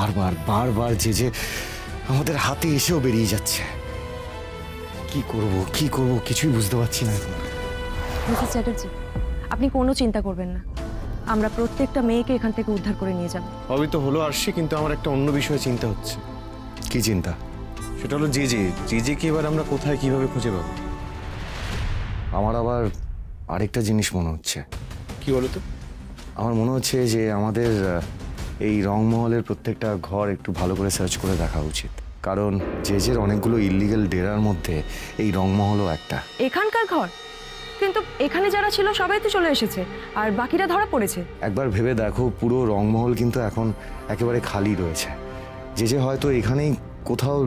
বারবার বারবার যে আমাদের হাতে এসেও বেরিয়ে যাচ্ছে। কি করব কিছুই বুঝতে পারছি না এখন। মিসেস চ্যাটার্জি, আপনি কোনো চিন্তা করবেন না, আমরা প্রত্যেকটা মেয়েকে এখান থেকে উদ্ধার করে নিয়ে যাব। সবই তো হলো আরশি, কিন্তু আমার একটা অন্য বিষয়ে চিন্তা হচ্ছে। কি চিন্তা? সেটা হলো যে কি এবার আমরা কোথায় কিভাবে খুঁজে পাবো? আমার আবার আরেকটা জিনিস মনে হচ্ছে। কি বলো তো? আমার মনে হচ্ছে যে আমাদের এই রংমহলের প্রত্যেকটা ঘর একটু ভালো করে সার্চ করে দেখা উচিত, কারণ জেজের অনেকগুলো ইল্লিগাল ডেরার মধ্যে এই রংমহলও একটা। এখানকার ঘর? কিন্তু এখানে যারা ছিল সবাই তো চলে এসেছে, আর বাকিরা ধরা পড়েছে। একবার ভেবে দেখো, পুরো রংমহল কিন্তু এখন একেবারে খালি রয়েছে। যে হয়তো এখানেই কোথাও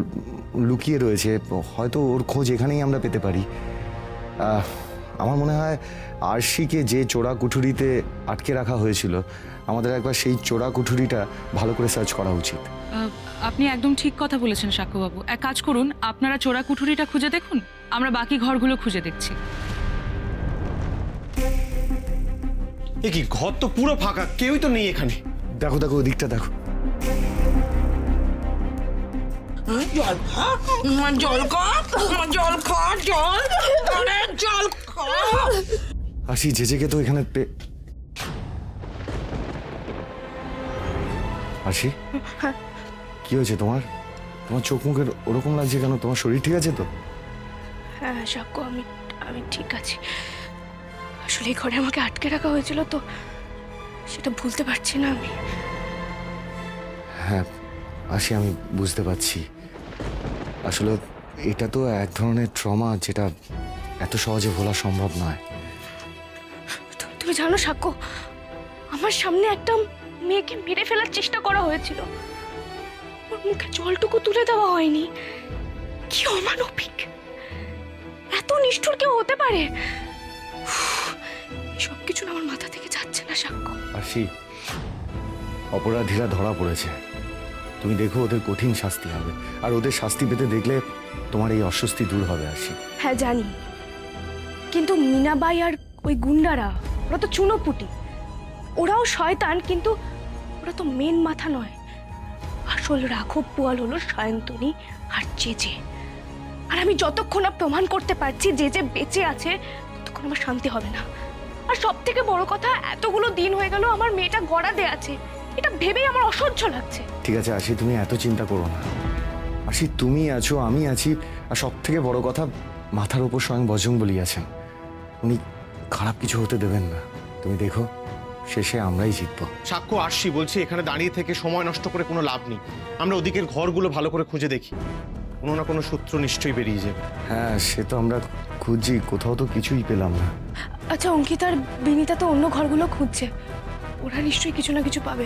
লুকিয়ে রয়েছে, হয়তো ওর খোঁজ এখানেই আমরা পেতে পারি। আমার মনে হয় আরশিকে যে চোরা কুঠুরিতে আটকে রাখা হয়েছিল, আমাদের একবার সেই চোরা কুঠুরিটা ভালো করে সার্চ করা উচিত। আপনি একদম ঠিক কথা বলেছেন সাক্ষ্যবাবু। এক কাজ করুন, আপনারা চোরা কুঠুরিটা খুঁজে দেখুন, আমরা বাকি ঘরগুলো খুঁজে দেখছি। এ কি, ঘর তো পুরো ফাঁকা, কেউই তো নেই এখানে। দেখো দেখো ওদিকটা দেখো। জল খা, জল খা, জল খা, জল, আরে জল খা। আসি জেজেকে তো এখানে আসি। কি হয়েছে তোমার? তোমার চোখ মুখের ওরকম লাগছে কেন? তোমার শরীর ঠিক আছে তো? হ্যাঁ সাক্ষ্য, আমি ঠিক আছি। আসলে এই ঘরে আমাকে আটকে রাখা হয়েছিল তো, সেটা ভুলতে পারছি না আমি। হ্যাঁ আসি, আমি বুঝতে পারছি। আসলে এটা তো এক ধরনের ট্রমা, যেটা এত সহজে ভোলা সম্ভব নয়। তুমি জানো সাক্ষ্য, আমার সামনে একটা মেয়েকে মেরে ফেলার চেষ্টা করা হয়েছিল, ওর মুখে জলটুকু তুলে দেওয়া হয়নি। কি অমানবিক! এত নিষ্ঠুর কেউ হতে পারে? সব কিছু আমার মাথা থেকে যাচ্ছে না সাক্ষ্য। আসি, অপরাধীরা ধরা পড়েছে, তুমি দেখো ওদের কঠিন শাস্তি হবে, আর ওদের শাস্তি পেতে দেখলে তোমার এই অস্বস্তি দূর হবে। আসি। হ্যাঁ জানি, কিন্তু মিনাবাই আর ওই গুন্ডারা, ওরা তো চুনোপুটি। ওরাও শয়তান, কিন্তু ওরা তো মেন মাথা নয়। আসল রাঘব পোয়াল হলো সায়ন্তনী আর জেজে। আর আমি যতক্ষণ না প্রমাণ করতে পারছি জেজে বেঁচে আছে, ততক্ষণ আমার শান্তি হবে না। আর সব থেকে বড় কথা, এতগুলো দিন হয়ে গেল আমার মেয়েটা গড়াতে আছে, এটা ভেবেই আমার অসহ্য লাগছে। ঠিক আছে আসি, তুমি এত চিন্তা করো না। আসি, তুমি আছো, আমি আছি, আর সব থেকে বড় কথা, মাথার উপর স্বয়ং বজরংবলী আছেন। উনি খারাপ কিছু হতে দেবেন না। তুমি দেখো, শেষে আমরাই জিতবো। সাক্ষ্য আরশি, বলছি এখানে দাঁড়িয়ে থেকে সময় নষ্ট করে কোনো লাভ নেই। আমরা ওদিকের ঘরগুলো ভালো করে খুঁজে দেখি, কোনো না কোনো সূত্র নিশ্চয়ই বেরিয়ে যাবে। হ্যাঁ সে তো আমরা খুঁজছি, কোথাও তো কিছুই পেলাম না। আচ্ছা অঙ্কিতা আর বিনিতা তো অন্য ঘরগুলো খুঁজছে, ওরা নিশ্চয়ই কিছু না কিছু পাবে।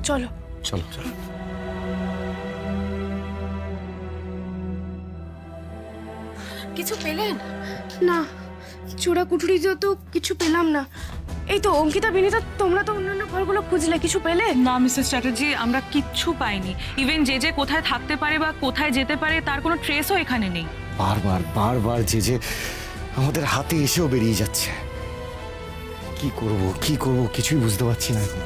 চলো চলো চলো। কিছু পেলেন? না, চোরা কুঠুরিতেও তো কিছু পেলাম না। এই তো অঙ্কিতা বিনিতা, তোমরা তো অন্যান্য ঘরগুলো খুঁজলে, কিছু পেলে? না মিসেস চ্যাটার্জি, আমরা কিচ্ছু পাইনি। ইভেন যে কোথায় থাকতে পারে বা কোথায় যেতে পারে তার কোনো ট্রেসও এখানে নেই। বারবার বারবার যে আমাদের হাতে এসেও বেরিয়ে যাচ্ছে। কি করব কিছুই বুঝতে পারছি না এখন।